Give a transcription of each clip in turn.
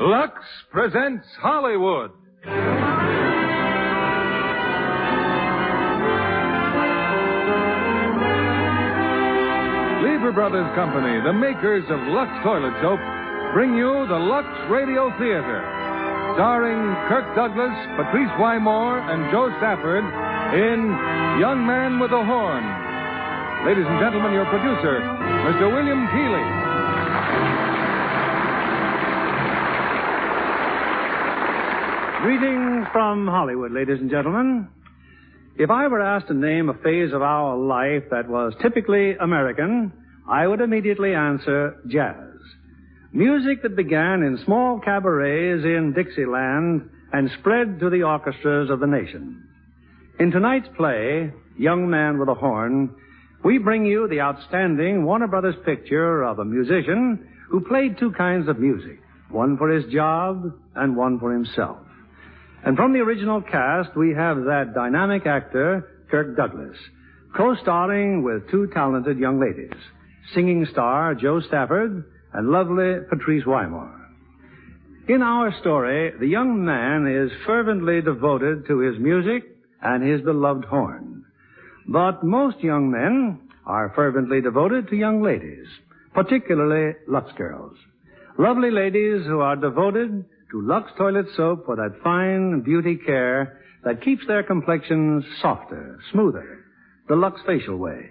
Lux presents Hollywood. Lever Brothers Company, the makers of Lux Toilet Soap, bring you the Lux Radio Theater, starring Kirk Douglas, Patrice Wymore, and Joe Stafford in Young Man with a Horn. Ladies and gentlemen, your producer, Mr. William Keighley. Greetings from Hollywood, ladies and gentlemen. If I were asked to name a phase of our life that was typically American, I would immediately answer jazz. Music that began in small cabarets in Dixieland and spread to the orchestras of the nation. In tonight's play, Young Man with a Horn, we bring you the outstanding Warner Brothers picture of a musician who played two kinds of music, one for his job and one for himself. And from the original cast, we have that dynamic actor, Kirk Douglas, co-starring with two talented young ladies, singing star Joe Stafford and lovely Patrice Wymore. In our story, the young man is fervently devoted to his music and his beloved horn. But most young men are fervently devoted to young ladies, particularly Lux girls. Lovely ladies who are devoted to Lux Toilet Soap for that fine beauty care that keeps their complexions softer, smoother, the Lux facial way.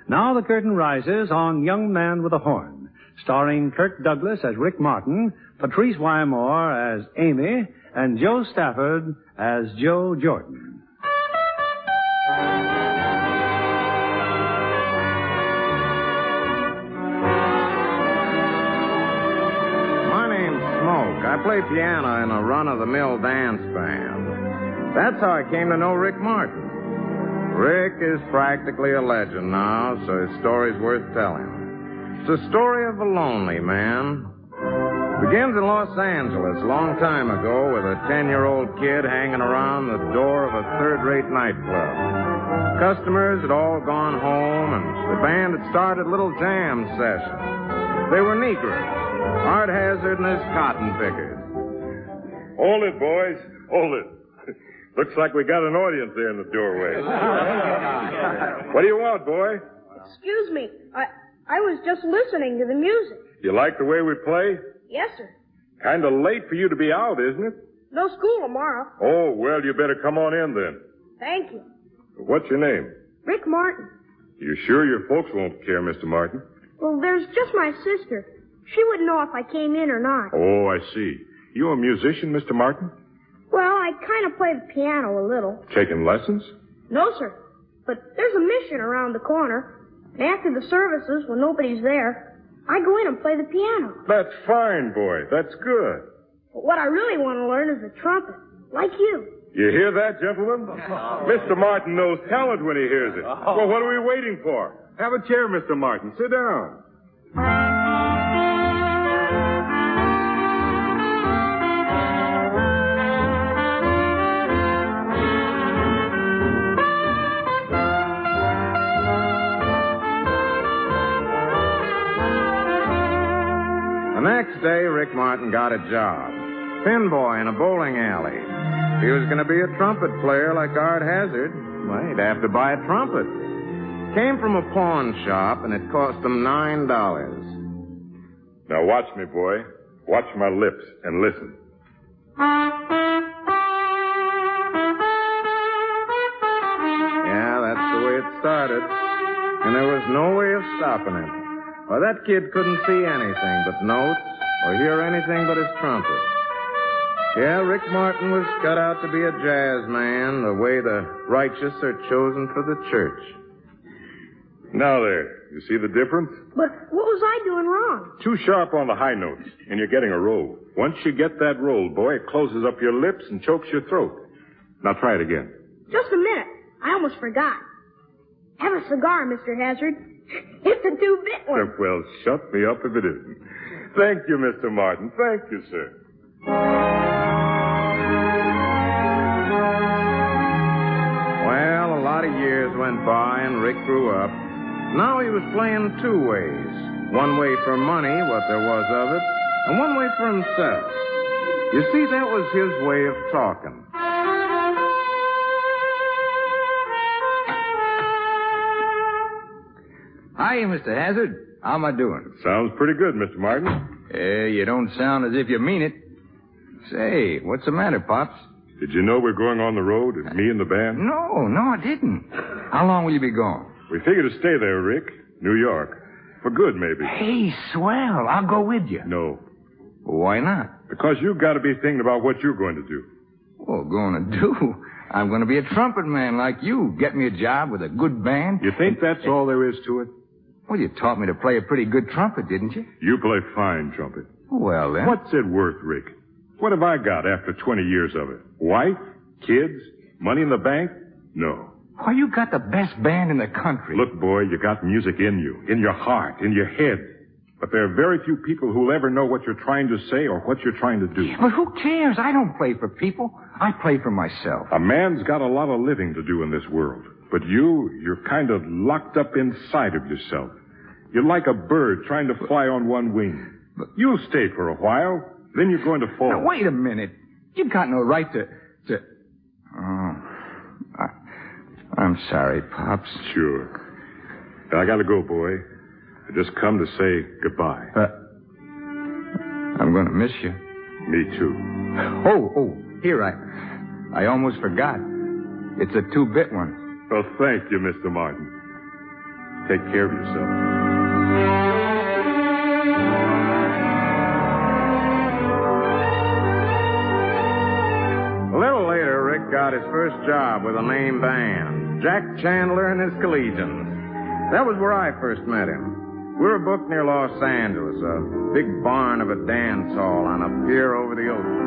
Now the curtain rises on Young Man with a Horn, starring Kirk Douglas as Rick Martin, Patrice Wymore as Amy, and Joe Stafford as Joe Jordan. I play piano in a run-of-the-mill dance band. That's how I came to know Rick Martin. Rick is practically a legend now, so his story's worth telling. It's a story of a lonely man. It begins in Los Angeles a long time ago with a 10-year-old kid hanging around the door of a third-rate nightclub. Customers had all gone home, and the band had started little jam sessions. They were Negroes. Art Hazard and his cotton pickers. Hold it, boys. Hold it. Looks like we got an audience there in the doorway. What do you want, boy? Excuse me. I was just listening to the music. You like the way we play? Yes, sir. Kind of late for you to be out, isn't it? No school tomorrow. Oh, well, you better come on in then. Thank you. What's your name? Rick Martin. You sure your folks won't care, Mr. Martin? Well, there's just my sister. She wouldn't know if I came in or not. Oh, I see. You a musician, Mr. Martin? Well, I kind of play the piano a little. Taking lessons? No, sir. But there's a mission around the corner. And after the services, when nobody's there, I go in and play the piano. That's fine, boy. That's good. But what I really want to learn is the trumpet, like you. You hear that, gentlemen? Mr. Martin knows talent when he hears it. Well, what are we waiting for? Have a chair, Mr. Martin. Sit down. The next day, Rick Martin got a job. Pinboy in a bowling alley. If he was going to be a trumpet player like Art Hazard, well, he'd have to buy a trumpet. Came from a pawn shop, and it cost him $9. Now watch me, boy. Watch my lips and listen. Yeah, that's the way it started. And there was no way of stopping it. Well, that kid couldn't see anything but notes or hear anything but his trumpet. Yeah, Rick Martin was cut out to be a jazz man, the way the righteous are chosen for the church. Now there, you see the difference? But what was I doing wrong? Too sharp on the high notes, and you're getting a roll. Once you get that roll, boy, it closes up your lips and chokes your throat. Now try it again. Just a minute. I almost forgot. Have a cigar, Mr. Hazard. It's a two-bit one. Well, shut me up if it isn't. Thank you, Mr. Martin. Thank you, sir. Well, a lot of years went by and Rick grew up. Now he was playing two ways. One way for money, what there was of it, and one way right for himself. You see, that was his way of talking. Hi, Mr. Hazard. How am I doing? Sounds pretty good, Mr. Martin. You don't sound as if you mean it. Say, what's the matter, Pops? Did you know we're going on the road, me and the band? No, I didn't. How long will you be gone? We figure to stay there, Rick. New York. For good, maybe. Hey, swell. I'll go with you. No. Why not? Because you've got to be thinking about what you're going to do. Well, going to do? I'm going to be a trumpet man like you. Get me a job with a good band. You think that's all there is to it? Well, you taught me to play a pretty good trumpet, didn't you? You play fine trumpet. Well, then. What's it worth, Rick? What have I got after 20 years of it? Wife? Kids? Money in the bank? No. Why, you got the best band in the country. Look, boy, you got music in you, in your heart, in your head. But there are very few people who'll ever know what you're trying to say or what you're trying to do. But who cares? I don't play for people. I play for myself. A man's got a lot of living to do in this world. But you're kind of locked up inside of yourself. You're like a bird trying to fly on one wing. But you'll stay for a while, then you're going to fall. Now, wait a minute. You've got no right to... Oh, I'm sorry, Pops. Sure. I gotta go, boy. I just come to say goodbye. I'm going to miss you. Me too. Oh, here, I almost forgot. It's a 2-bit one. Well, thank you, Mr. Martin. Take care of yourself. A little later, Rick got his first job with a name band, Jack Chandler and his Collegians. That was where I first met him. We were booked near Los Angeles, a big barn of a dance hall on a pier over the ocean.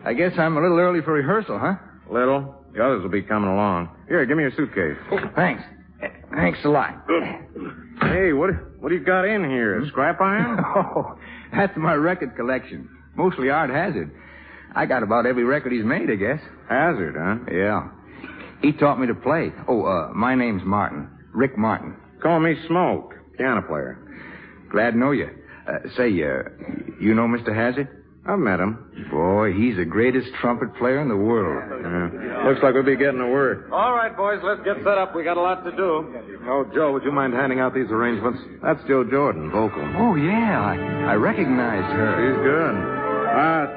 I guess I'm a little early for rehearsal, huh? Little. The others will be coming along. Here, give me your suitcase. Oh, thanks. Thanks a lot. Hey, what do you got in here? Scrap iron? Oh, that's my record collection. Mostly Art Hazard. I got about every record he's made, I guess. Hazard, huh? Yeah. He taught me to play. My name's Martin. Rick Martin. Call me Smoke, piano player. Glad to know you. You know Mr. Hazard? I've met him. Boy, he's the greatest trumpet player in the world. Looks like we'll be getting to work. All right, boys, let's get set up. We got a lot to do. Oh, Joe, would you mind handing out these arrangements? That's Joe Jordan, vocal. Oh, yeah. I recognized her. She's good.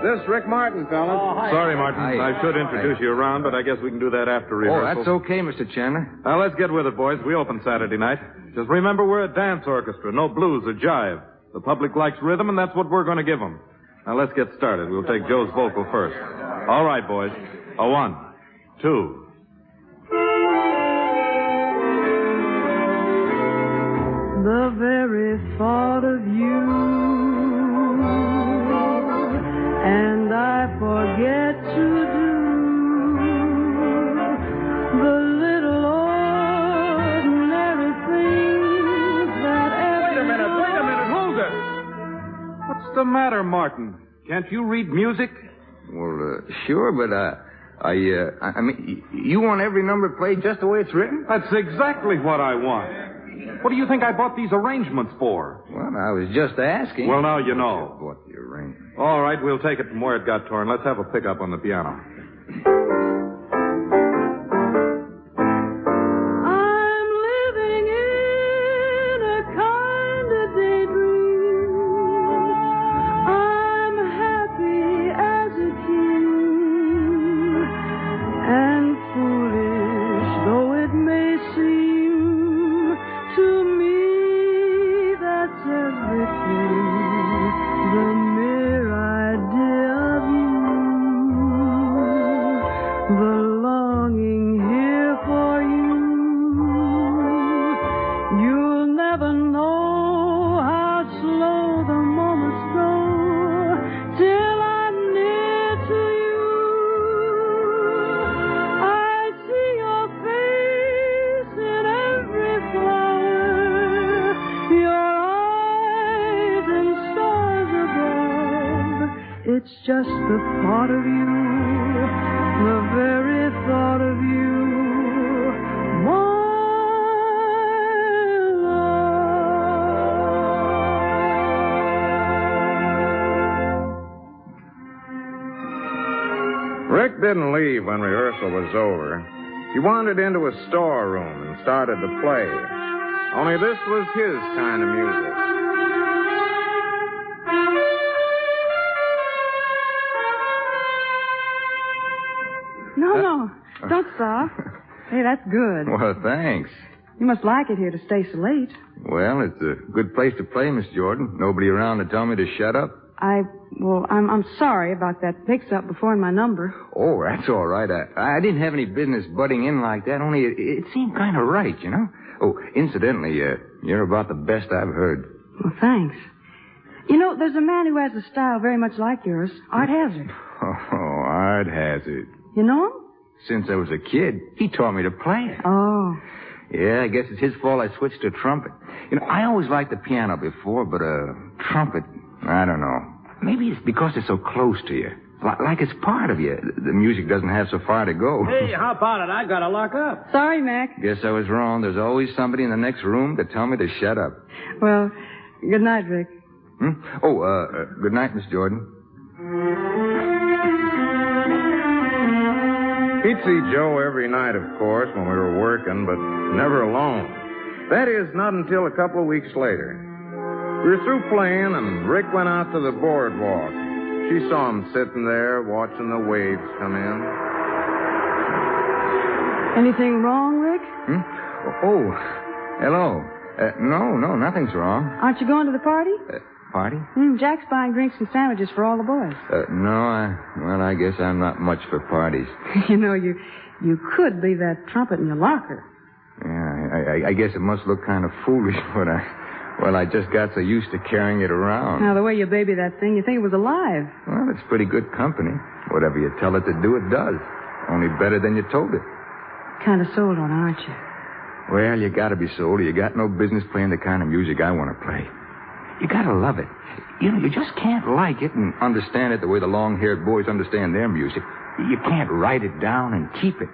This is Rick Martin, fellas. Oh, sorry, Martin. Hi. I should introduce you around, but I guess we can do that after rehearsal. Oh, that's okay, Mr. Chandler. Now, let's get with it, boys. We open Saturday night. Just remember, we're a dance orchestra. No blues or jive. The public likes rhythm, and that's what we're going to give them. Now, let's get started. We'll take Joe's vocal first. All right, boys. 1, 2. The very thought of you, and I forget to do the little ordinary things that Wait a minute. Hold it. What's the matter, Martin? Can't you read music? Well, sure, but, I mean, you want every number played just the way it's written? That's exactly what I want. What do you think I bought these arrangements for? Well, I was just asking. Well, now you know. What the arrangement? All right, we'll take it from where it got torn. Let's have a pickup on the piano. I'm living in a kind of daydream. I'm happy as a king, and foolish though it may seem to me, that's everything. The mere idea of you, the longing here for you. You'll never know how slow the moments go till I'm near to you. I see your face in every flower, your eyes in stars above. It's just the thought of you, the very thought of you, my love. Rick didn't leave when rehearsal was over. He wandered into a storeroom and started to play. Only this was his kind of music. No. Don't stop. Hey, that's good. Well, thanks. You must like it here to stay so late. Well, it's a good place to play, Miss Jordan. Nobody around to tell me to shut up. I'm sorry about that mix-up before in my number. Oh, that's all right. I didn't have any business butting in like that, only it seemed kind of right, you know? Oh, incidentally, you're about the best I've heard. Well, thanks. You know, there's a man who has a style very much like yours, Art Hazard. Oh, Art Hazard. You know him? Since I was a kid, he taught me to play it. Oh. Yeah, I guess it's his fault I switched to trumpet. You know, I always liked the piano before, but trumpet, I don't know. Maybe it's because it's so close to you. Like it's part of you. The music doesn't have so far to go. Hey, how about it? I gotta lock up. Sorry, Mac. Guess I was wrong. There's always somebody in the next room to tell me to shut up. Well, good night, Rick. Oh, good night, Miss Jordan. He'd see Joe every night, of course, when we were working, but never alone. That is, not until a couple of weeks later. We were through playing, and Rick went out to the boardwalk. She saw him sitting there, watching the waves come in. Anything wrong, Rick? Oh, hello. No, nothing's wrong. Aren't you going to the party? Party? Jack's buying drinks and sandwiches for all the boys. No, I guess I'm not much for parties. You know, you could leave that trumpet in your locker. Yeah, I guess it must look kind of foolish, but I just got so used to carrying it around. Now, the way you baby that thing, you think it was alive. Well, it's pretty good company. Whatever you tell it to do, it does. Only better than you told it. Kind of sold on, aren't you? Well, you gotta be sold or you got no business playing the kind of music I want to play. You gotta love it. You know, you just can't like it and understand it the way the long-haired boys understand their music. You can't write it down and keep it.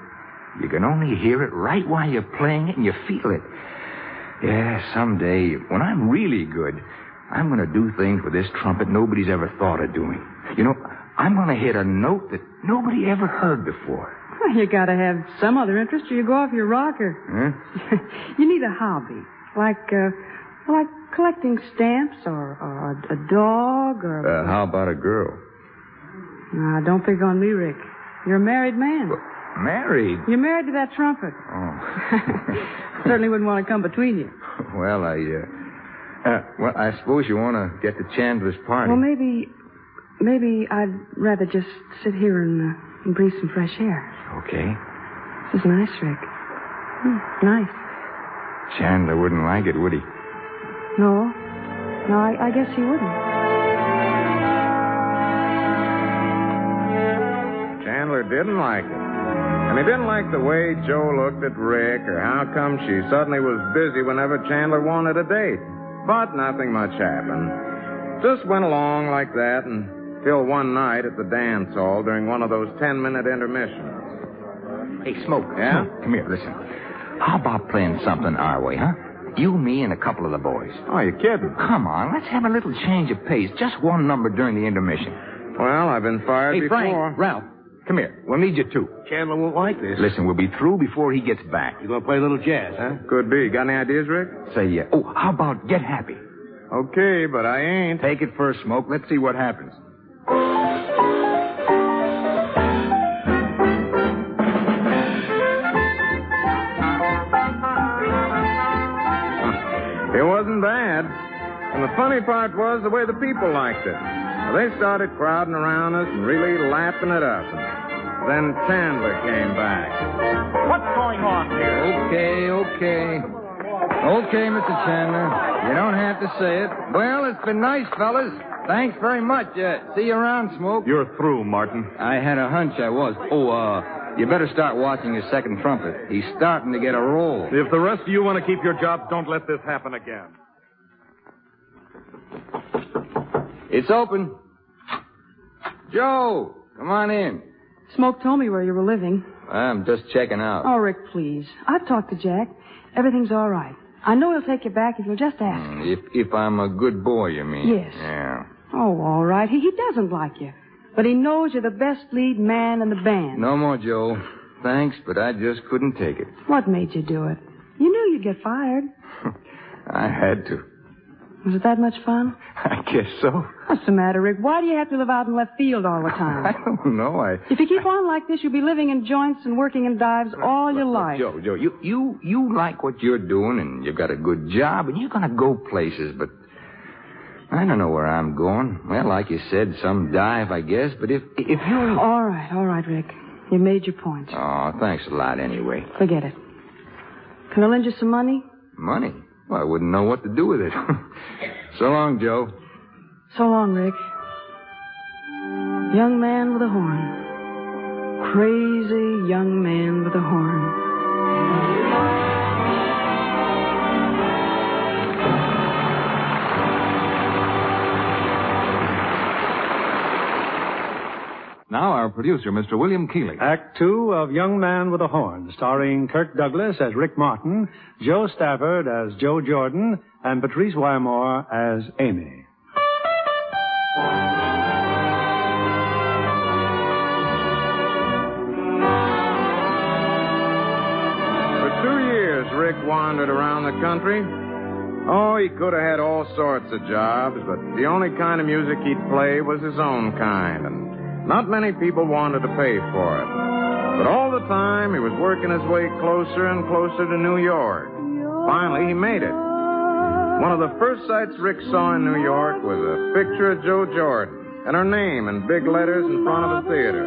You can only hear it right while you're playing it and you feel it. Yeah, someday, when I'm really good, I'm going to do things with this trumpet nobody's ever thought of doing. You know, I'm going to hit a note that nobody ever heard before. Well, you got to have some other interest or you go off your rocker. Huh? You need a hobby, like collecting stamps or a dog or... How about a girl? Don't pick on me, Rick. You're a married man. Well, married? You're married to that trumpet. Oh. Certainly wouldn't want to come between you. Well, I suppose you want to get to Chandler's party. Well, maybe I'd rather just sit here and breathe some fresh air. Okay. This is nice, Rick. Nice. Chandler wouldn't like it, would he? No, I guess he wouldn't. Chandler didn't like it. And he didn't like the way Joe looked at Rick or how come she suddenly was busy whenever Chandler wanted a date. But nothing much happened. Just went along like that until one night at the dance hall during one of those 10-minute intermissions. Hey, Smoke. Yeah? Come here, listen. How about playing something our way, huh? You, me, and a couple of the boys. Oh, you're kidding. Come on, let's have a little change of pace. Just one number during the intermission. Well, I've been fired Hey, before. Frank, Ralph, come here. We'll need you, too. Chandler won't like this. Listen, we'll be through before he gets back. You gonna play a little jazz, huh? Could be. Got any ideas, Rick? Say, how about Get Happy? Okay, but I ain't. Take it first, Smoke. Let's see what happens. It wasn't bad. And the funny part was the way the people liked it. They started crowding around us and really lapping it up. And then Chandler came back. What's going on here? Okay, Mr. Chandler. You don't have to say it. Well, it's been nice, fellas. Thanks very much. See you around, Smoke. You're through, Martin. I had a hunch I was. You better start watching your second trumpet. He's starting to get a roll. If the rest of you want to keep your jobs, don't let this happen again. It's open. Joe, come on in. Smoke told me where you were living. I'm just checking out. Oh, Rick, please. I've talked to Jack. Everything's all right. I know he'll take you back if you'll just ask him. If I'm a good boy, you mean? Yes. Yeah. Oh, all right. He doesn't like you. But he knows you're the best lead man in the band. No more, Joe. Thanks, but I just couldn't take it. What made you do it? You knew you'd get fired. I had to. Was it that much fun? I guess so. What's the matter, Rick? Why do you have to live out in left field all the time? I don't know. If you keep on like this, you'll be living in joints and working in dives all your life. Joe, you like what you're doing, and you've got a good job, and you're going to go places, but I don't know where I'm going. Well, like you said, some dive, I guess, but if you... All right, Rick. You made your point. Oh, thanks a lot anyway. Forget it. Can I lend you some money? Money? Well, I wouldn't know what to do with it. So long, Joe. So long, Rick. Young man with a horn. Crazy young man with a horn. Now our producer, Mr. William Keeley. Act 2 of Young Man with a Horn, starring Kirk Douglas as Rick Martin, Joe Stafford as Joe Jordan, and Patrice Wymore as Amy. For 2 years, Rick wandered around the country. Oh, he could have had all sorts of jobs, but the only kind of music he'd play was his own kind, and not many people wanted to pay for it. But all the time, he was working his way closer and closer to New York. Finally, he made it. One of the first sights Rick saw in New York was a picture of Joe Jordan and her name in big letters in front of the theater.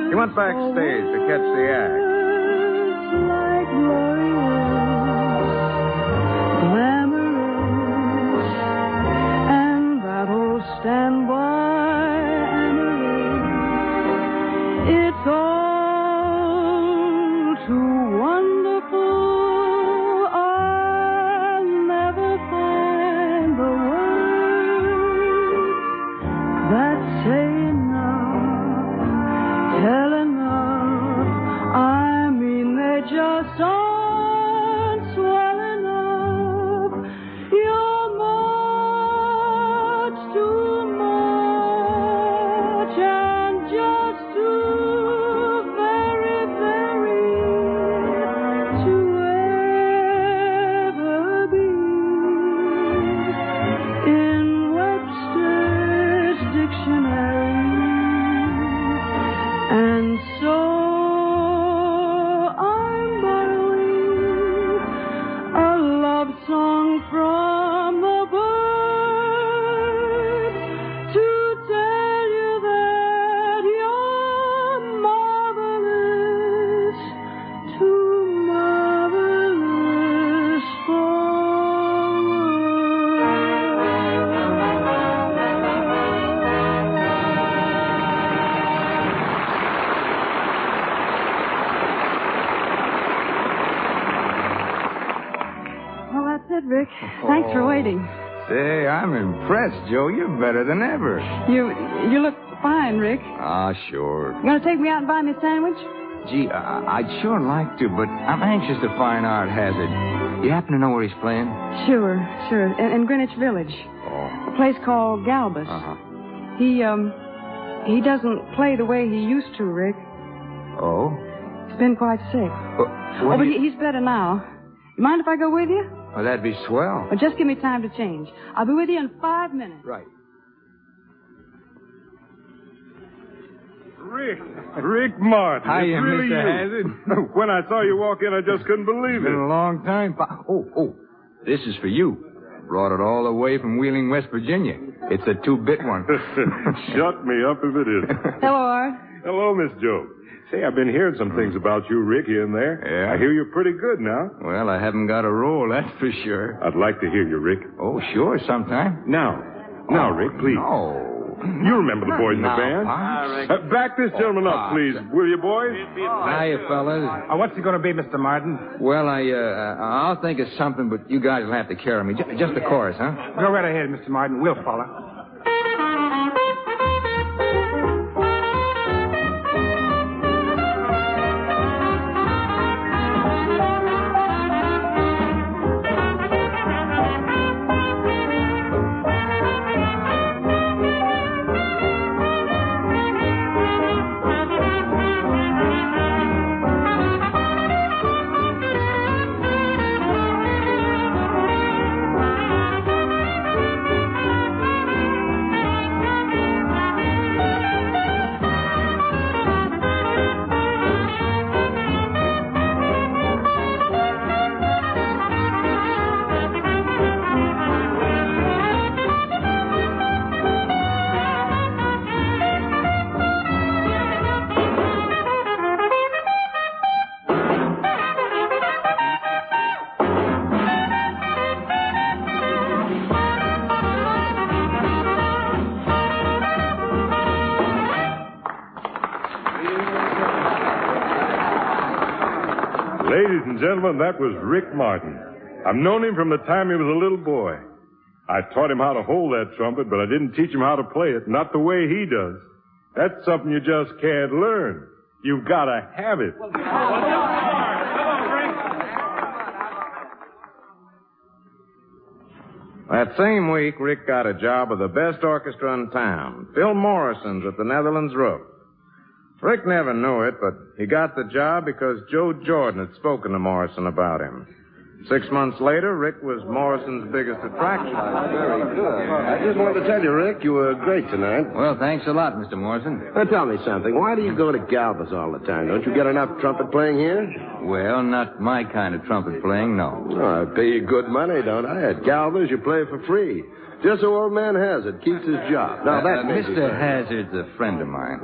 He went backstage to catch the act. And that'll stand by. It's all too wonderful. I'll never find the words that say enough, tell enough. I mean, they just aren't swell enough. You're much too much and just too Rick. Thanks for waiting. Say, I'm impressed, Joe. You're better than ever. You look fine, Rick. Ah, sure. You going to take me out and buy me a sandwich? Gee, I'd sure like to, but I'm anxious to find Art Hazard. You happen to know where he's playing? Sure. In Greenwich Village. Oh. A place called Galbus. Uh-huh. He doesn't play the way he used to, Rick. Oh? He's been quite sick. But he's better now. You mind if I go with you? Oh, that'd be swell. Well, just give me time to change. I'll be with you in 5 minutes. Right. Rick Martin. Hiya, it's really Mr. you. Hazard. When I saw you walk in, I just couldn't believe It's been it. a long time. Oh, this is for you. Brought it all the way from Wheeling, West Virginia. It's a 2-bit one. Shut me up if it is. Hello, Art. Hello, Miss Joe. Say, I've been hearing some things about you, Rick, here and there. Yeah? I hear you're pretty good now. Well, I haven't got a role, that's for sure. I'd like to hear you, Rick. Oh, sure, sometime. Now, Rick, please. No. You remember the boys in the band? Back this gentleman up, please. Will you, boys? Hiya, fellas. What's he going to be, Mr. Martin? Well, I'll think of something, but you guys will have to carry me. Just the chorus, huh? Go right ahead, Mr. Martin. We'll follow. and gentlemen, that was Rick Martin. I've known him from the time he was a little boy. I taught him how to hold that trumpet, but I didn't teach him how to play it, not the way he does. That's something you just can't learn. You've got to have it. That same week, Rick got a job with the best orchestra in town, Phil Morrison's at the Netherlands Roof. Rick never knew it, but he got the job because Joe Jordan had spoken to Morrison about him. 6 months later, Rick was Morrison's biggest attraction. Very good. I just wanted to tell you, Rick, you were great tonight. Well, thanks a lot, Mr. Morrison. Now, tell me something. Why do you go to Galba's all the time? Don't you get enough trumpet playing here? Well, not my kind of trumpet playing, no. Oh, I pay you good money, don't I? At Galba's, you play for free. Just so old man Hazard keeps his job. Now, that Mr. Hazard's a friend of mine.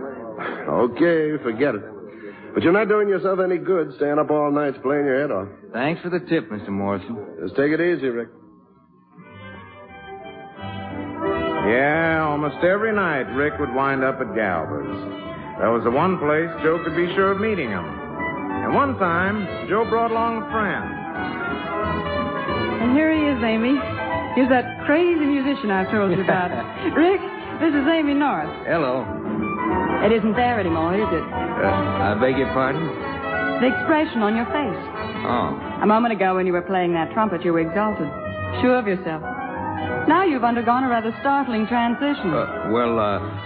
Okay, forget it. But you're not doing yourself any good staying up all night playing your head off. Thanks for the tip, Mr. Morrison. Just take it easy, Rick. Yeah, almost every night Rick would wind up at Galba's. That was the one place Joe could be sure of meeting him. And one time, Joe brought along a friend. And here he is, Amy. He's that crazy musician I've told you about. Rick, this is Amy North. Hello. It isn't there anymore, is it? I beg your pardon? The expression on your face. Oh. A moment ago when you were playing that trumpet, you were exalted. Sure of yourself. Now you've undergone a rather startling transition.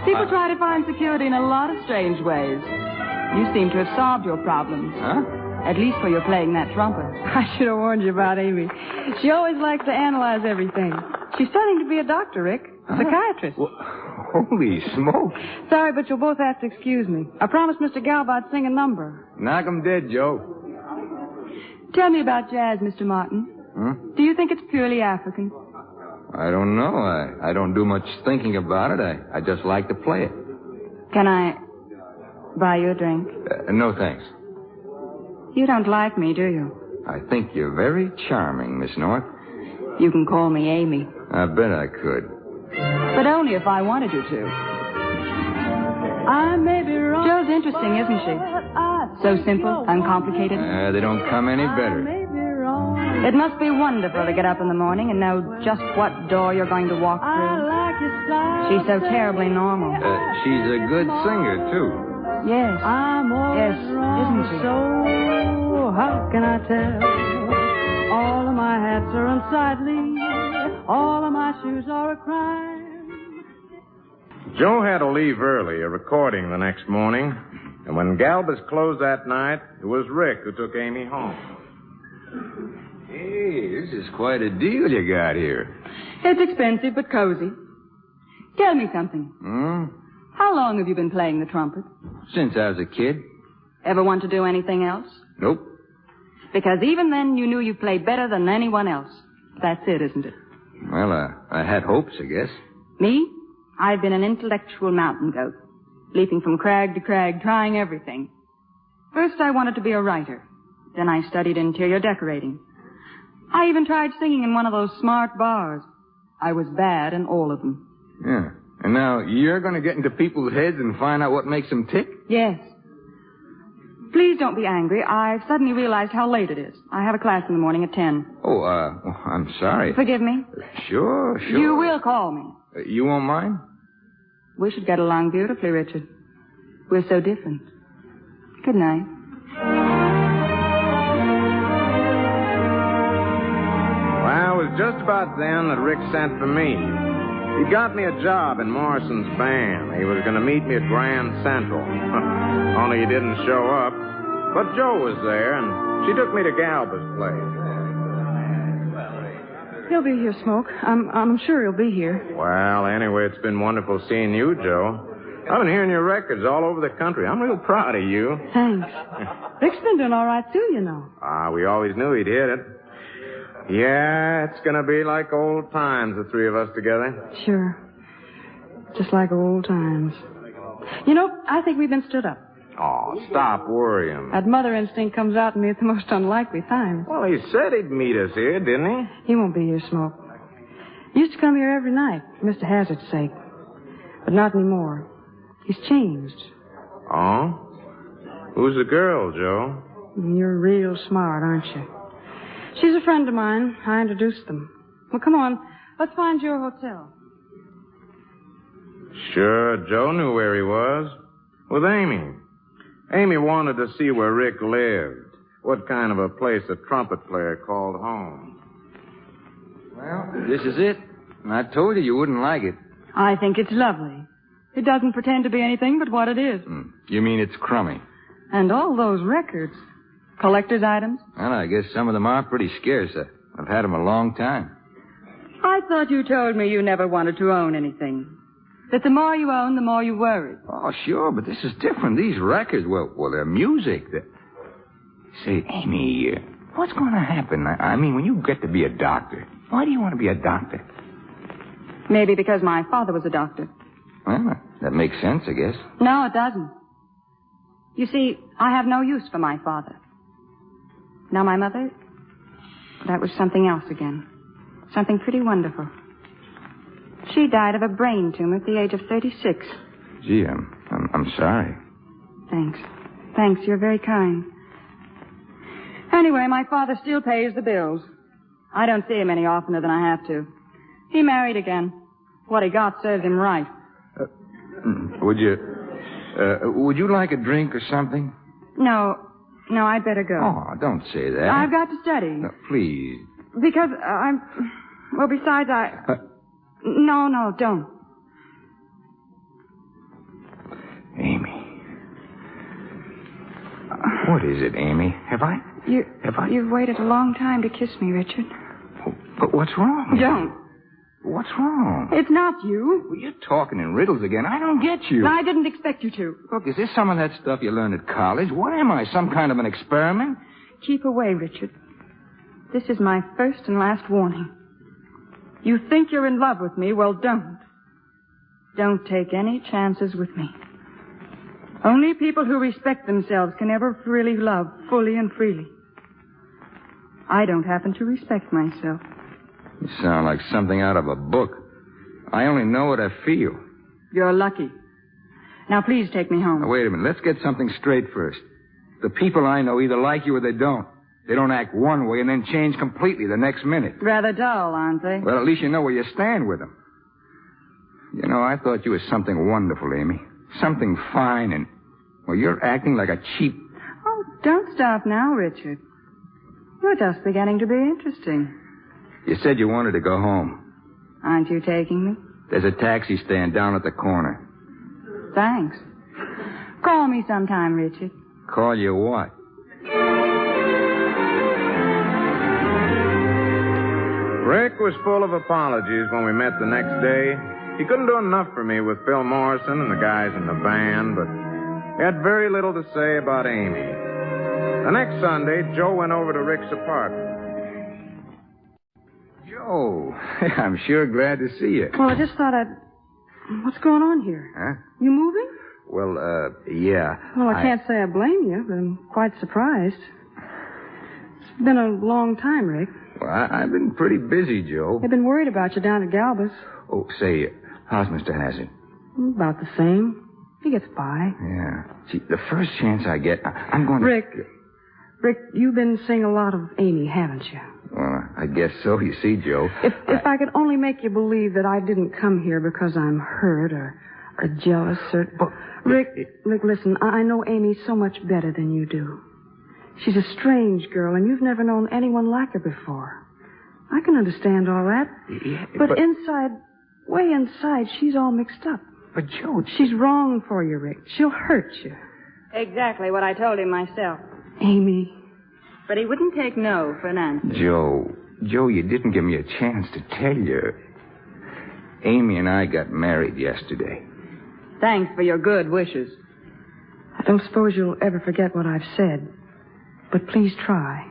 People try to find security in a lot of strange ways. You seem to have solved your problems. Huh? At least for your playing that trumpet. I should have warned you about Amy. She always likes to analyze everything. She's studying to be a doctor, Rick. A psychiatrist. Well, holy smoke. Sorry, but you'll both have to excuse me. I promised Mr. Galba I'd sing a number. Knock 'em dead, Joe. Tell me about jazz, Mr. Martin. Do you think it's purely African? I don't know. I don't do much thinking about it. I just like to play it. Can I buy you a drink? No, thanks. You don't like me, do you? I think you're very charming, Miss North. You can call me Amy. I bet I could. But only if I wanted you to. I may be wrong. Jo's interesting, isn't she? So simple, uncomplicated. They don't come any better. It must be wonderful to get up in the morning and know just what door you're going to walk through. She's so terribly normal. She's a good singer, too. Yes. Yes, isn't she? So how can I tell? All of my hats are unsightly. All of my shoes are a crime. Joe had to leave early, a recording the next morning. And when Galba's closed that night, it was Rick who took Amy home. Hey, this is quite a deal you got here. It's expensive but cozy. Tell me something. How long have you been playing the trumpet? Since I was a kid. Ever want to do anything else? Nope. Because even then you knew you played better than anyone else. That's it, isn't it? Well, I had hopes, I guess. Me? I've been an intellectual mountain goat, leaping from crag to crag, trying everything. First, I wanted to be a writer. Then I studied interior decorating. I even tried singing in one of those smart bars. I was bad in all of them. Yeah. And now you're going to get into people's heads and find out what makes them tick? Yes. Please don't be angry. I've suddenly realized how late it is. I have a class in the morning at 10. Oh, I'm sorry. Forgive me? Sure. You will call me. You won't mind? We should get along beautifully, Richard. We're so different. Good night. Well, it was just about then that Rick sent for me. He got me a job in Morrison's band. He was going to meet me at Grand Central. Only he didn't show up. But Joe was there, and she took me to Galba's place. He'll be here, Smoke. I'm sure he'll be here. Well, anyway, it's been wonderful seeing you, Joe. I've been hearing your records all over the country. I'm real proud of you. Thanks. Rick's been doing all right, too, you know. We always knew he'd hit it. Yeah, it's going to be like old times, the three of us together. Sure. Just like old times. You know, I think we've been stood up. Oh, stop worrying. That mother instinct comes out in me at the most unlikely times. Well, he said he'd meet us here, didn't he? He won't be here, Smoke. He used to come here every night, for Mr. Hazard's sake. But not anymore. He's changed. Oh? Who's the girl, Joe? You're real smart, aren't you? She's a friend of mine. I introduced them. Well, come on. Let's find your hotel. Sure, Joe knew where he was. With Amy. Amy wanted to see where Rick lived. What kind of a place a trumpet player called home. Well, this is it. I told you wouldn't like it. I think it's lovely. It doesn't pretend to be anything but what it is. You mean it's crummy? And all those records. Collector's items? Well, I guess some of them are pretty scarce. I've had them a long time. I thought you told me you never wanted to own anything. That the more you own, the more you worry. Oh, sure, but this is different. These records, well, they're music. Say, Amy, what's going to happen? I mean, when you get to be a doctor, why do you want to be a doctor? Maybe because my father was a doctor. Well, that makes sense, I guess. No, it doesn't. You see, I have no use for my father. Now, my mother, that was something else again. Something pretty wonderful. She died of a brain tumor at the age of 36. Gee, I'm sorry. Thanks, you're very kind. Anyway, my father still pays the bills. I don't see him any oftener than I have to. He married again. What he got serves him right. Would you like a drink or something? No, I'd better go. Oh, don't say that. I've got to study. No, please. Because besides No, don't. Amy. What is it, Amy? You've waited a long time to kiss me, Richard. But what's wrong? Don't. What's wrong? It's not you. Well, you're talking in riddles again. I don't get you. I didn't expect you to. Look, is this some of that stuff you learned at college? What am I, some kind of an experiment? Keep away, Richard. This is my first and last warning. You think you're in love with me? Well, don't. Don't take any chances with me. Only people who respect themselves can ever really love fully and freely. I don't happen to respect myself. You sound like something out of a book. I only know what I feel. You're lucky. Now, please take me home. Now, wait a minute. Let's get something straight first. The people I know either like you or they don't. They don't act one way and then change completely the next minute. Rather dull, aren't they? Well, at least you know where you stand with them. You know, I thought you were something wonderful, Amy. Something fine and... Well, you're acting like a cheap... Oh, don't stop now, Richard. You're just beginning to be interesting. You said you wanted to go home. Aren't you taking me? There's a taxi stand down at the corner. Thanks. Call me sometime, Richard. Call you what? Rick was full of apologies when we met the next day. He couldn't do enough for me with Phil Morrison and the guys in the band, but he had very little to say about Amy. The next Sunday, Joe went over to Rick's apartment. Joe, I'm sure glad to see you. Well, I just thought What's going on here? Huh? You moving? Well, yeah. Well, I can't say I blame you, but I'm quite surprised. It's been a long time, Rick. Well, I've been pretty busy, Joe. I've been worried about you down at Galba's. Oh, say, how's Mr. Hazzard? About the same. He gets by. Yeah. See, the first chance I get, I'm going to... Rick, you've been seeing a lot of Amy, haven't you? Well, I guess so. You see, Joe. If I could only make you believe that I didn't come here because I'm hurt or jealous or... Rick, listen, I know Amy so much better than you do. She's a strange girl, and you've never known anyone like her before. I can understand all that. Yeah, but inside, way inside, she's all mixed up. But, Joe... She's wrong for you, Rick. She'll hurt you. Exactly what I told him myself. Amy. But he wouldn't take no for an answer. Joe, you didn't give me a chance to tell you. Amy and I got married yesterday. Thanks for your good wishes. I don't suppose you'll ever forget what I've said. But please try.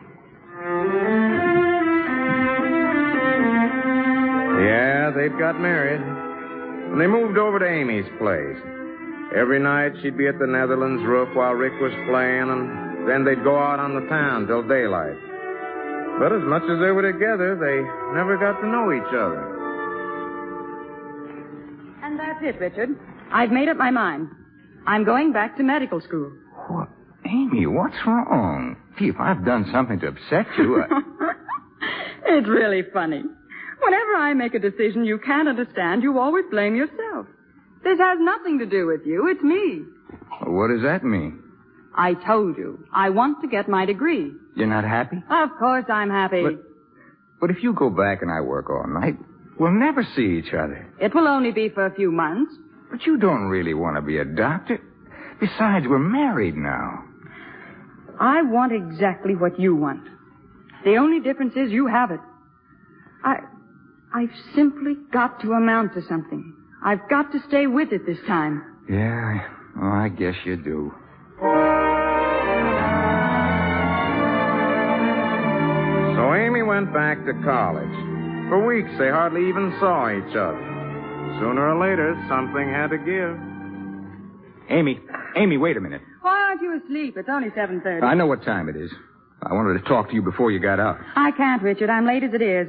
Yeah, they've got married. And they moved over to Amy's place. Every night she'd be at the Netherlands roof while Rick was playing, and then they'd go out on the town till daylight. But as much as they were together, they never got to know each other. And that's it, Richard. I've made up my mind. I'm going back to medical school. What? Amy, what's wrong? Gee, if I've done something to upset you, It's really funny. Whenever I make a decision you can't understand, you always blame yourself. This has nothing to do with you. It's me. What does that mean? I told you. I want to get my degree. You're not happy? Of course I'm happy. But if you go back and I work all night, we'll never see each other. It will only be for a few months. But you don't really want to be a doctor. Besides, we're married now. I want exactly what you want. The only difference is you have it. I've simply got to amount to something. I've got to stay with it this time. Yeah, I guess you do. So Amy went back to college. For weeks, they hardly even saw each other. Sooner or later, something had to give. Amy, wait a minute. Why aren't you asleep? It's only 7:30. I know what time it is. I wanted to talk to you before you got out. I can't, Richard. I'm late as it is.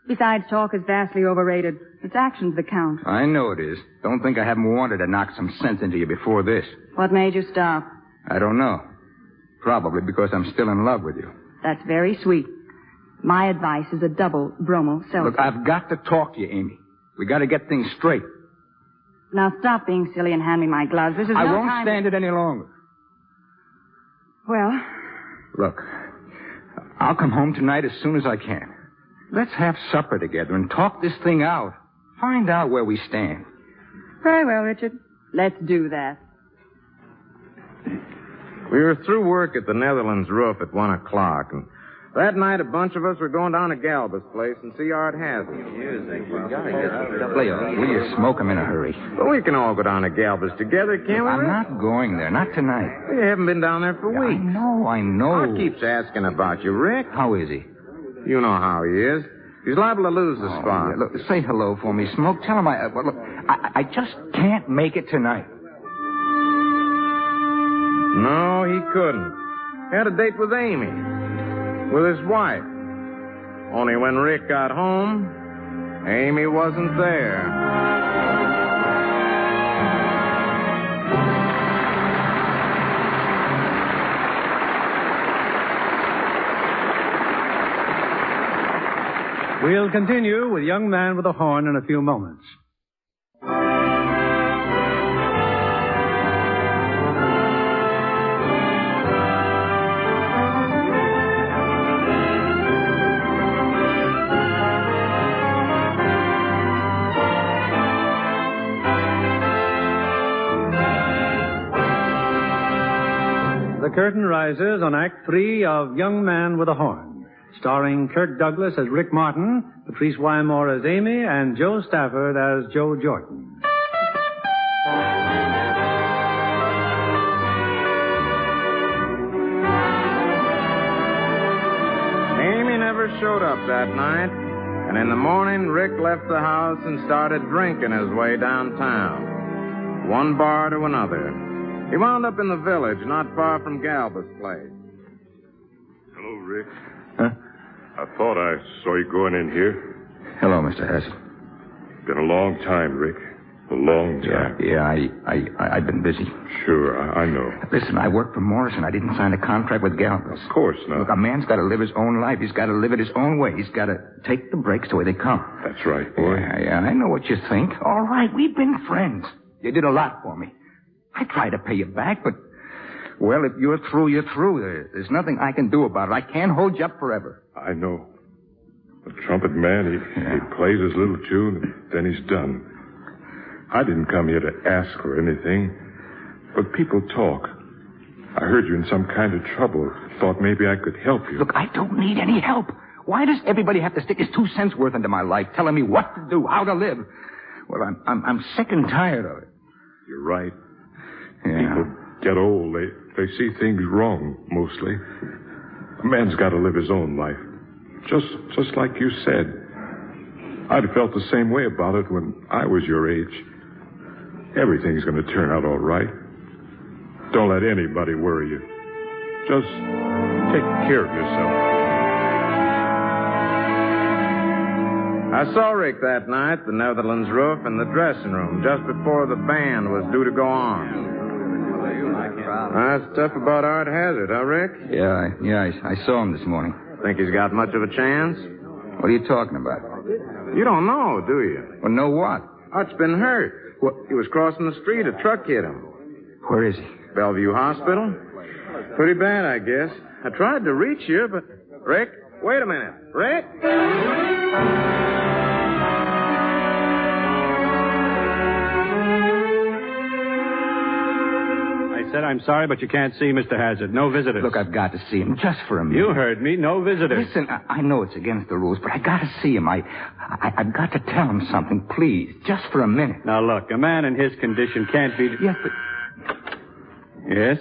Besides, talk is vastly overrated. It's actions that count. I know it is. Don't think I haven't wanted to knock some sense into you before this. What made you stop? I don't know. Probably because I'm still in love with you. That's very sweet. My advice is a double bromo seltzer. Look, I've got to talk to you, Amy. We got to get things straight. Now stop being silly and hand me my gloves. This is I no won't time... stand it any longer. Well? Look, I'll come home tonight as soon as I can. Let's have supper together and talk this thing out. Find out where we stand. Very well, Richard. Let's do that. We were through work at the Netherlands roof at 1 o'clock, and that night a bunch of us were going down to Galba's place and see Art Hazard. Leo, will you smoke him in a hurry? Well, we can all go down to Galba's together, can't we, I'm Rick? not going there. Not tonight. You haven't been down there for weeks. I know. Art keeps asking about you, Rick. How is he? You know how he is. He's liable to lose the spot. Yeah. Look, say hello for me, Smoke. Tell him I just can't make it tonight. No, he couldn't. He had a date with Amy. With his wife. Only when Rick got home, Amy wasn't there. We'll continue with Young Man with a Horn in a few moments. The curtain rises on Act 3 of Young Man with a Horn, starring Kirk Douglas as Rick Martin, Patrice Wymore as Amy, and Joe Stafford as Joe Jordan. Amy never showed up that night, and in the morning, Rick left the house and started drinking his way downtown. One bar to another. He wound up in the village, not far from Galba's place. Hello, Rick. Huh? I thought I saw you going in here. Hello, Mr. Hassett. Been a long time, Rick. A long time. Yeah, I've been busy. Sure, I know. Listen, I work for Morrison. I didn't sign a contract with Galba's. Of course not. Look, a man's got to live his own life. He's got to live it his own way. He's got to take the breaks the way they come. That's right, boy. Yeah, I know what you think. All right, we've been friends. You did a lot for me. I tried to pay you back, but, well, if you're through, you're through. There's nothing I can do about it. I can't hold you up forever. I know. The trumpet man, he plays his little tune, and then he's done. I didn't come here to ask for anything, but people talk. I heard you in some kind of trouble. Thought maybe I could help you. Look, I don't need any help. Why does everybody have to stick his 2 cents worth into my life, telling me what to do, how to live? Well, I'm sick and tired of it. You're right. Yeah. People get old. They see things wrong, mostly. A man's got to live his own life. Just like you said. I'd felt the same way about it when I was your age. Everything's going to turn out all right. Don't let anybody worry you. Just take care of yourself. I saw Rick that night at the Netherlands roof in the dressing room just before the band was due to go on. That's tough about Art Hazard, huh, Rick? Yeah, I saw him this morning. Think he's got much of a chance? What are you talking about? You don't know, do you? Well, know what? Art's been hurt. What? He was crossing the street. A truck hit him. Where is he? Bellevue Hospital. Pretty bad, I guess. I tried to reach you, but... Rick? Wait a minute. Rick? I said I'm sorry, but you can't see Mr. Hazard. No visitors. Look, I've got to see him just for a minute. You heard me. No visitors. Listen, I know it's against the rules, but I got to see him. I've got to tell him something, please, just for a minute. Now, look, a man in his condition can't be... Yes, but... Yes?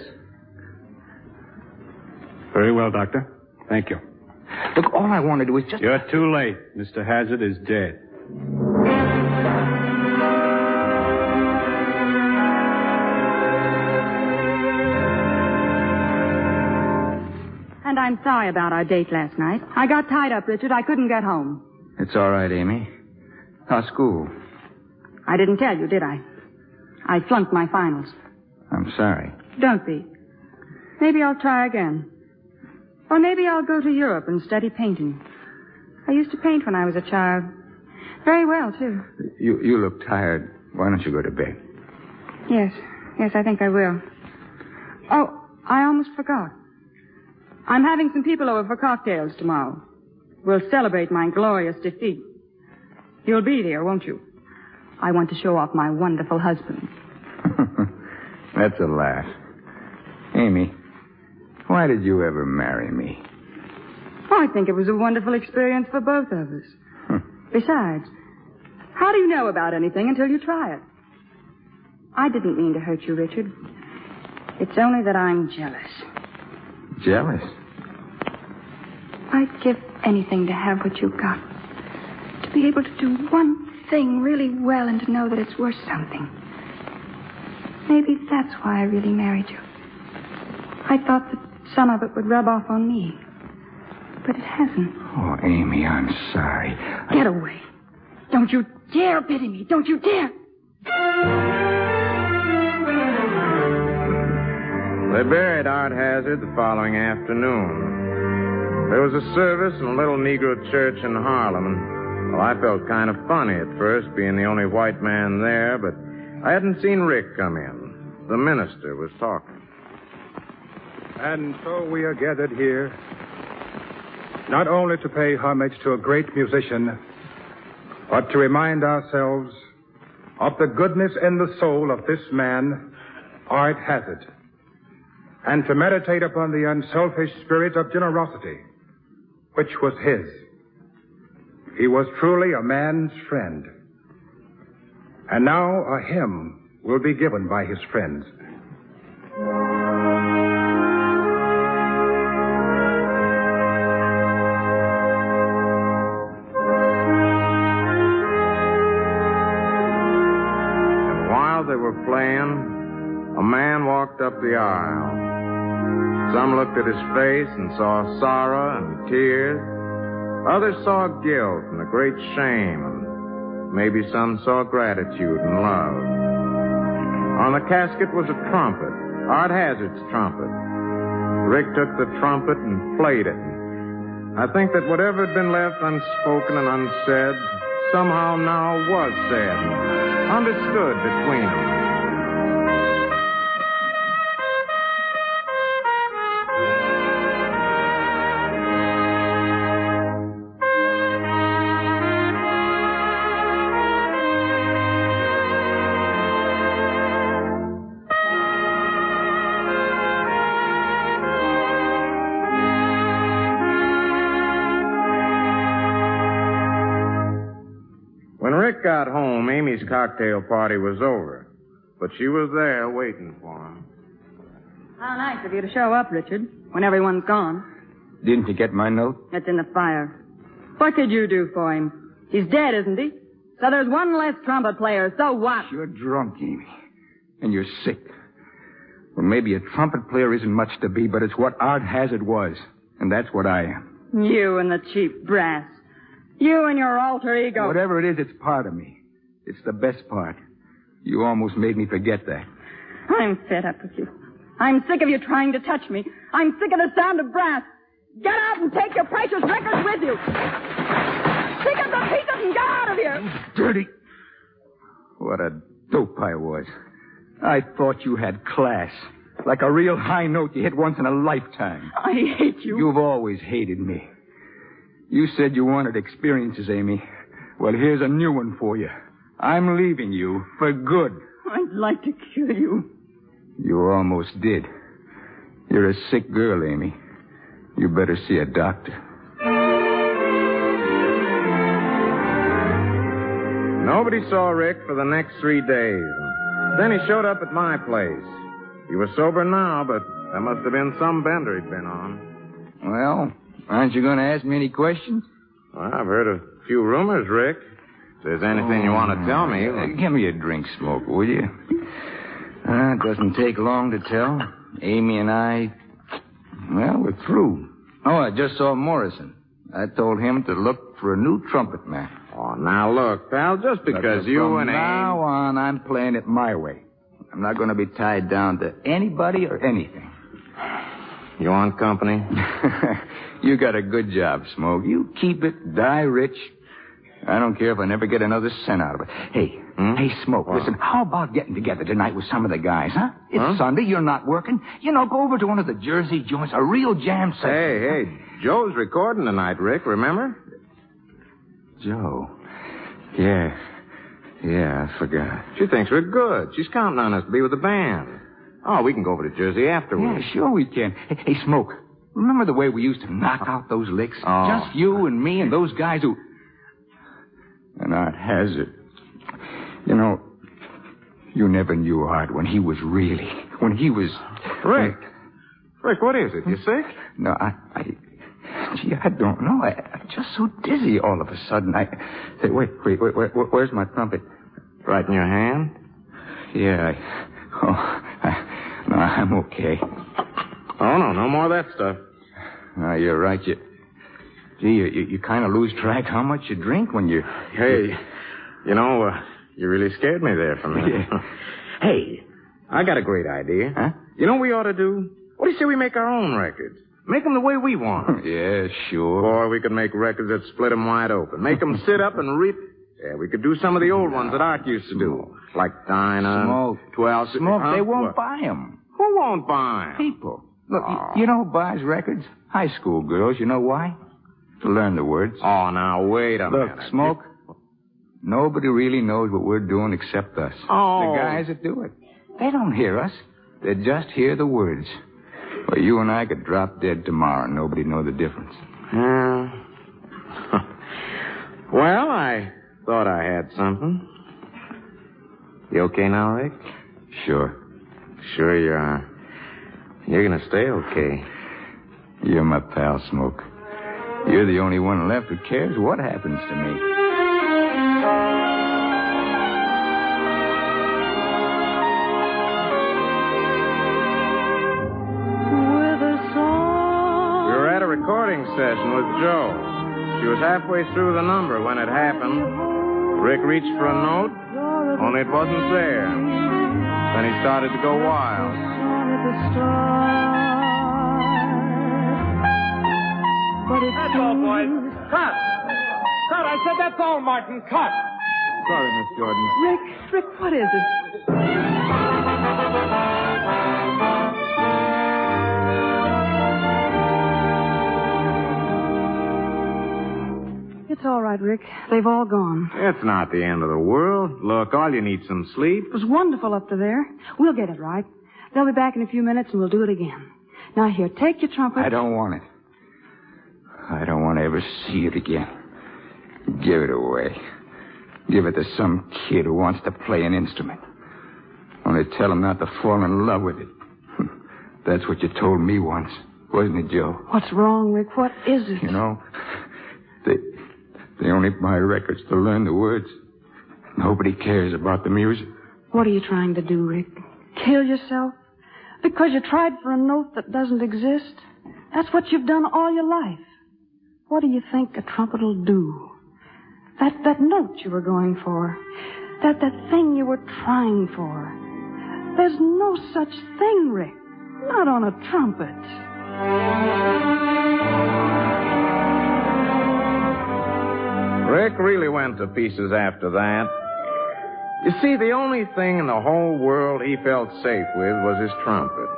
Very well, Doctor. Thank you. Look, all I want to do is just... You're too late. Mr. Hazard is dead. And I'm sorry about our date last night. I got tied up, Richard. I couldn't get home. It's all right, Amy. How's school? I didn't tell you, did I? I flunked my finals. I'm sorry. Don't be. Maybe I'll try again. Or maybe I'll go to Europe and study painting. I used to paint when I was a child. Very well, too. You look tired. Why don't you go to bed? Yes, I think I will. Oh, I almost forgot. I'm having some people over for cocktails tomorrow. We'll celebrate my glorious defeat. You'll be there, won't you? I want to show off my wonderful husband. That's a laugh. Amy, why did you ever marry me? I think it was a wonderful experience for both of us. Besides, how do you know about anything until you try it? I didn't mean to hurt you, Richard. It's only that I'm jealous. Jealous? I'd give anything to have what you've got. To be able to do one thing really well and to know that it's worth something. Maybe that's why I really married you. I thought that some of it would rub off on me. But it hasn't. Oh, Amy, I'm sorry. Get away. Don't you dare pity me. Don't you dare. They buried Art Hazard the following afternoon. There was a service in a little Negro church in Harlem, and, well, I felt kind of funny at first, being the only white man there, but I hadn't seen Rick come in. The minister was talking. And so we are gathered here, not only to pay homage to a great musician, but to remind ourselves of the goodness in the soul of this man, Art Hazard, and to meditate upon the unselfish spirit of generosity, which was his. He was truly a man's friend. And now a hymn will be given by his friends. And while they were playing, a man walked up the aisle. Some looked at his face and saw sorrow and tears. Others saw guilt and a great shame, and maybe some saw gratitude and love. On the casket was a trumpet, Art Hazard's trumpet. Rick took the trumpet and played it. I think that whatever had been left unspoken and unsaid somehow now was said and understood between them. Got home, Amy's cocktail party was over, but she was there waiting for him. How nice of you to show up, Richard, when everyone's gone. Didn't you get my note? It's in the fire. What could you do for him? He's dead, isn't he? So there's one less trumpet player, so what? You're drunk, Amy, and you're sick. Well, maybe a trumpet player isn't much to be, but it's what Art Hazard was, and that's what I am. You and the cheap brass. You and your alter ego. Whatever it is, it's part of me. It's the best part. You almost made me forget that. I'm fed up with you. I'm sick of you trying to touch me. I'm sick of the sound of brass. Get out and take your precious records with you. Pick up the pieces and get out of here. Dirty. What a dope I was. I thought you had class. Like a real high note you hit once in a lifetime. I hate you. You've always hated me. You said you wanted experiences, Amy. Well, here's a new one for you. I'm leaving you for good. I'd like to kill you. You almost did. You're a sick girl, Amy. You better see a doctor. Nobody saw Rick for the next 3 days. Then he showed up at my place. He was sober now, but there must have been some bender he'd been on. Well, aren't you going to ask me any questions? Well, I've heard a few rumors, Rick. If there's anything you want to tell me... Give me a drink, Smoke, will you? It doesn't take long to tell. Amy and I... Well, we're through. Oh, I just saw Morrison. I told him to look for a new trumpet man. Oh, now look, pal, just because you and Amy... From now on, I'm playing it my way. I'm not going to be tied down to anybody or anything. You want company? You got a good job, Smoke. You keep it, die rich. I don't care if I never get another cent out of it. Hey, Smoke, listen, how about getting together tonight with some of the guys, huh? It's Sunday, you're not working. You know, go over to one of the Jersey joints, a real jam session. Hey, Joe's recording tonight, Rick, remember? Joe. Yeah, I forgot. She thinks we're good. She's counting on us to be with the band. Oh, we can go over to Jersey afterwards. Yeah, sure we can. Hey, Smoke, remember the way we used to knock out those licks? Oh. Just you and me and those guys who... And Art has it. You know, you never knew Art when he was... Rick, what is it? You sick? No, Gee, I don't know. I'm just so dizzy all of a sudden. Say, wait, where's my trumpet? Right in your hand? Yeah, no, I'm okay. Oh, no more of that stuff. You're right. You kind of lose track how much you drink when you... Hey, you really scared me there for a minute. Yeah. Hey, I got a great idea. Huh? You know what we ought to do? What do you say we make our own records? Make them the way we want. Yeah, sure. Or we could make records that split them wide open. Make them sit up and rip. Yeah, we could do some of the old ones that Art used to do. Like Dinah. Smoke. 12... Smoke, they won't buy them. Who won't buy them? People. Look, you know who buys records? High school girls. You know why? To learn the words. Oh, now, wait a minute. Look, Smoke, nobody really knows what we're doing except us. Oh. The guys that do it. They don't hear us. They just hear the words. Well, you and I could drop dead tomorrow and nobody'd know the difference. Well, I thought I had something. You okay now, Rick? Sure. Sure you are. You're going to stay okay. You're my pal, Smoke. You're the only one left who cares what happens to me. Recording session with Joe. She was halfway through the number when it happened. Rick reached for a note, only it wasn't there. Then he started to go wild. That's all, boys. Cut! Cut! I said that's all, Martin. Cut! Sorry, Miss Jordan. Rick, what is it? It's all right, Rick. They've all gone. It's not the end of the world. Look, all you need's some sleep. It was wonderful up to there. We'll get it right. They'll be back in a few minutes and we'll do it again. Now, here, take your trumpet. I don't want it. I don't want to ever see it again. Give it away. Give it to some kid who wants to play an instrument. Only tell him not to fall in love with it. That's what you told me once, wasn't it, Joe? What's wrong, Rick? What is it? You know, they only buy records to learn the words. Nobody cares about the music. What are you trying to do, Rick? Kill yourself? Because you tried for a note that doesn't exist? That's what you've done all your life. What do you think a trumpet will do? That note you were going for. That thing you were trying for. There's no such thing, Rick. Not on a trumpet. Rick really went to pieces after that. You see, the only thing in the whole world he felt safe with was his trumpet.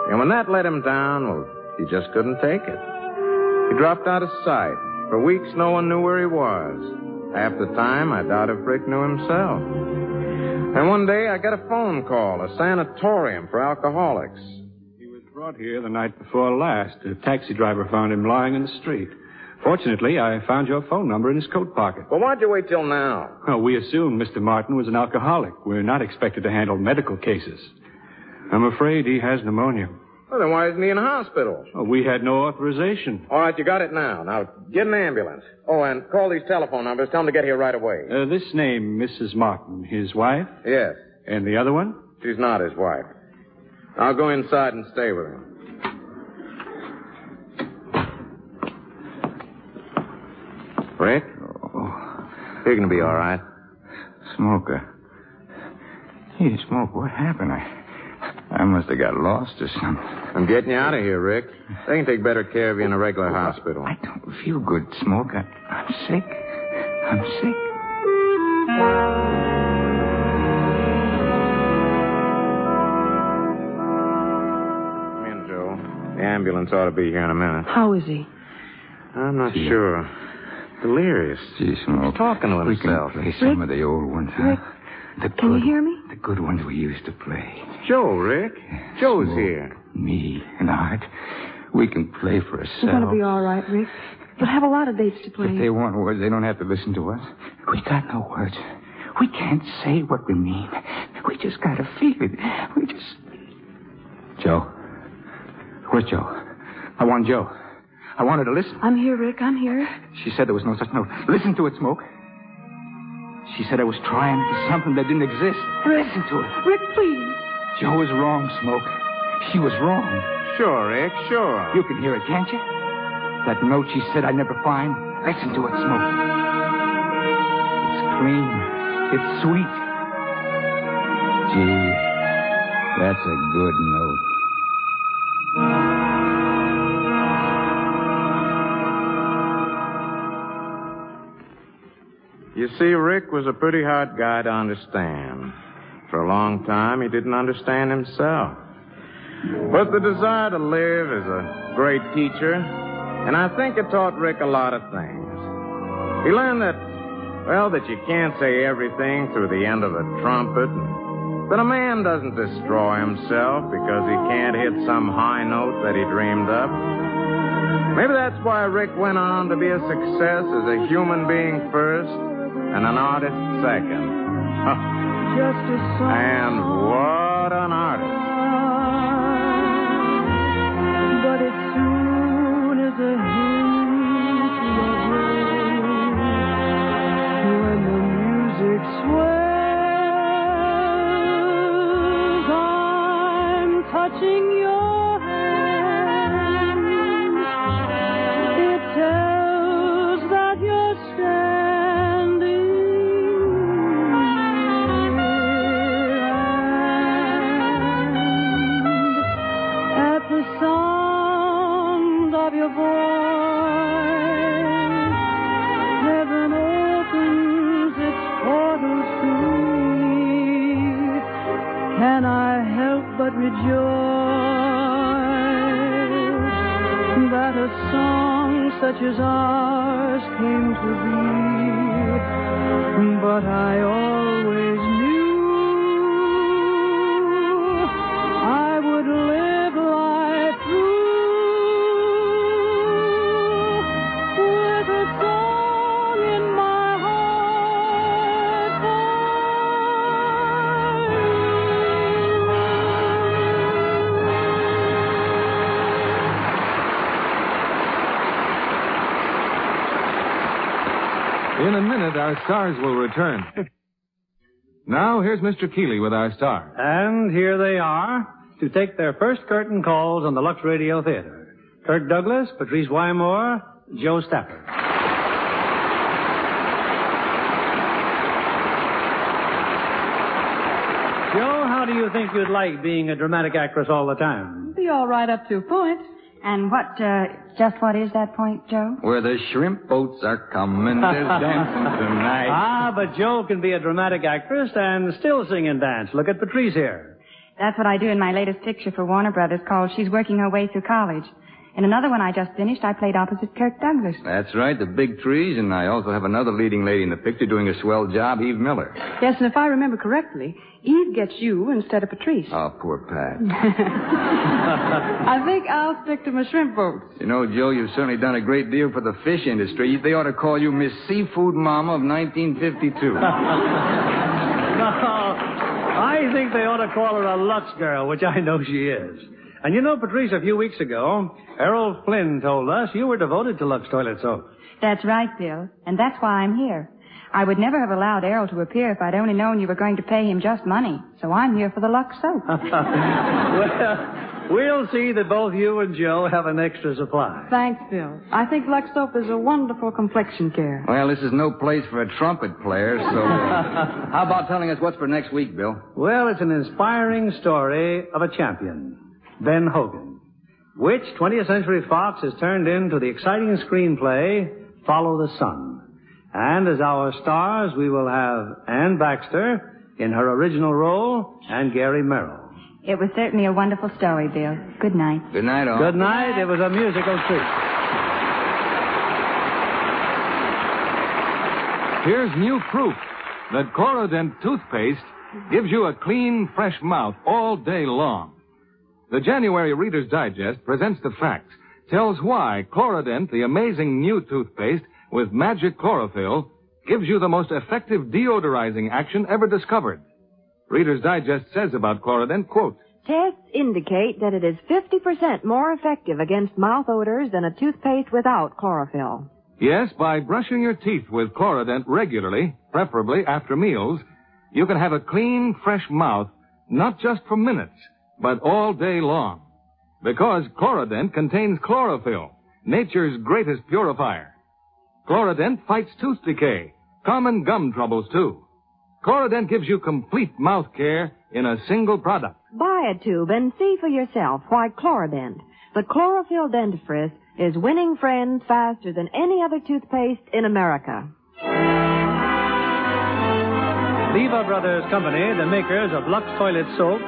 And when that let him down, well, he just couldn't take it. He dropped out of sight. For weeks, no one knew where he was. Half the time, I doubt if Rick knew himself. And one day, I got a phone call, a sanatorium for alcoholics. He was brought here the night before last. A taxi driver found him lying in the street. Fortunately, I found your phone number in his coat pocket. Well, why'd you wait till now? Well, we assumed Mr. Martin was an alcoholic. We're not expected to handle medical cases. I'm afraid he has pneumonia. Well, then why isn't he in a hospital? Well, we had no authorization. All right, you got it now. Now, get an ambulance. Oh, and call these telephone numbers. Tell them to get here right away. This name, Mrs. Martin, his wife? Yes. And the other one? She's not his wife. I'll go inside and stay with him. Rick? Oh. You're going to be all right. Smoker. Hey, Smoke, what happened? I must have got lost or something. I'm getting you out of here, Rick. They can take better care of you in a regular hospital. I don't feel good, Smoke. I'm sick. I'm sick. Come in, Joe. The ambulance ought to be here in a minute. How is he? I'm not sure. Delirious. Gee, Smoke. He's talking to himself. We can play some of the old ones, huh? Rick, can you hear me? The good ones we used to play. Joe, Rick. Joe's Smoke, here. Me and Art. We can play for ourselves. You're going to be all right, Rick. You'll have a lot of dates to play. If they want words, they don't have to listen to us. We got no words. We can't say what we mean. We just got to feel it. We just... Joe. Where's Joe? I want Joe. I want her to listen. I'm here, Rick. I'm here. She said there was no such note. Listen to it, Smoke. She said I was trying for something that didn't exist. Listen to it. Rick, please. Joe was wrong, Smoke. She was wrong. Sure, Rick, sure. You can hear it, can't you? That note she said I'd never find. Listen to it, Smoke. It's clean. It's sweet. Gee, that's a good note. You see, Rick was a pretty hard guy to understand. For a long time, he didn't understand himself. But the desire to live is a great teacher, and I think it taught Rick a lot of things. He learned that you can't say everything through the end of a trumpet, that a man doesn't destroy himself because he can't hit some high note that he dreamed up. Maybe that's why Rick went on to be a success as a human being first and an artist second. And what an artist. But as soon as a hint of rain, when the music swells, I'm touching your hand. It tells that you're standing at the sound of your voice, heaven opens its portals to me. Can I help but rejoice that a song such as ours came to be? But I always knew I would live life through with a song in my heart In a minute, our stars will return. Now, here's Mr. Keeley with our star. And here they are to take their first curtain calls on the Lux Radio Theater. Kirk Douglas, Patrice Wymore, Joe Stafford. Joe, how do you think you'd like being a dramatic actress all the time? Be all right up to a point. And just what is that point, Joe? Where the shrimp boats are coming, there's dancing tonight. But Joe can be a dramatic actress and still sing and dance. Look at Patrice here. That's what I do in my latest picture for Warner Brothers called She's Working Her Way Through College. In another one I just finished, I played opposite Kirk Douglas. That's right, the big trees, and I also have another leading lady in the picture doing a swell job, Eve Miller. Yes, and if I remember correctly, Eve gets you instead of Patrice. Oh, poor Pat. I think I'll stick to my shrimp boats. You know, Joe, you've certainly done a great deal for the fish industry. They ought to call you Miss Seafood Mama of 1952. No, I think they ought to call her a Lux girl, which I know she is. And you know, Patrice, a few weeks ago, Errol Flynn told us you were devoted to Lux toilet soap. That's right, Bill, and that's why I'm here. I would never have allowed Errol to appear if I'd only known you were going to pay him just money. So I'm here for the Lux soap. Well, we'll see that both you and Joe have an extra supply. Thanks, Bill. I think Lux soap is a wonderful complexion care. Well, this is no place for a trumpet player, so how about telling us what's for next week, Bill? Well, it's an inspiring story of a champion, Ben Hogan, which 20th Century Fox has turned into the exciting screenplay, Follow the Sun. And as our stars, we will have Ann Baxter in her original role and Gary Merrill. It was certainly a wonderful story, Bill. Good night. Good night, all. Good night. It was a musical treat. Here's new proof that Chlorodyne toothpaste gives you a clean, fresh mouth all day long. The January Reader's Digest presents the facts, tells why Chlorodyne, the amazing new toothpaste with magic chlorophyll, gives you the most effective deodorizing action ever discovered. Reader's Digest says about Chlorodyne, quote, Tests indicate that it is 50% more effective against mouth odors than a toothpaste without chlorophyll. Yes, by brushing your teeth with Chlorodyne regularly, preferably after meals, you can have a clean, fresh mouth, not just for minutes, but all day long. Because Chlorodyne contains chlorophyll, nature's greatest purifier. Chlorodyne fights tooth decay, common gum troubles, too. Chlorodyne gives you complete mouth care in a single product. Buy a tube and see for yourself why Chlorodyne, the chlorophyll dentifrice, is winning friends faster than any other toothpaste in America. Lever Brothers Company, the makers of Lux Toilet Soap,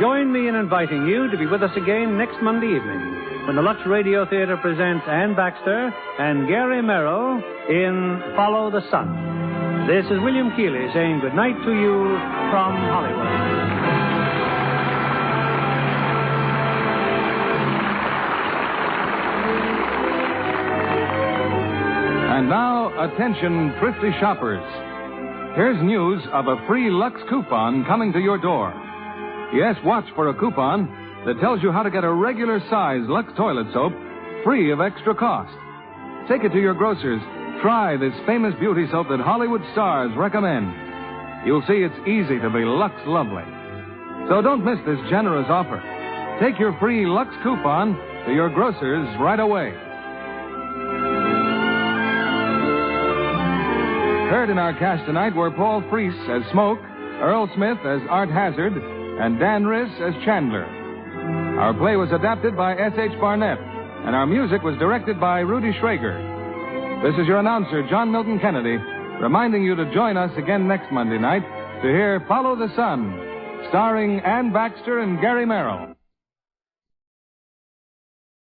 join me in inviting you to be with us again next Monday evening when the Lux Radio Theater presents Ann Baxter and Gary Merrill in Follow the Sun. This is William Keeley saying good night to you from Hollywood. And now, attention, thrifty shoppers. Here's news of a free Lux coupon coming to your door. Yes, watch for a coupon that tells you how to get a regular size Lux toilet soap free of extra cost. Take it to your grocers. Try this famous beauty soap that Hollywood stars recommend. You'll see it's easy to be Lux lovely. So don't miss this generous offer. Take your free Lux coupon to your grocers right away. Heard in our cast tonight were Paul Freese as Smoke, Earl Smith as Art Hazard, and Dan Riss as Chandler. Our play was adapted by S.H. Barnett, and our music was directed by Rudy Schrager. This is your announcer, John Milton Kennedy, reminding you to join us again next Monday night to hear Follow the Sun, starring Ann Baxter and Gary Merrill.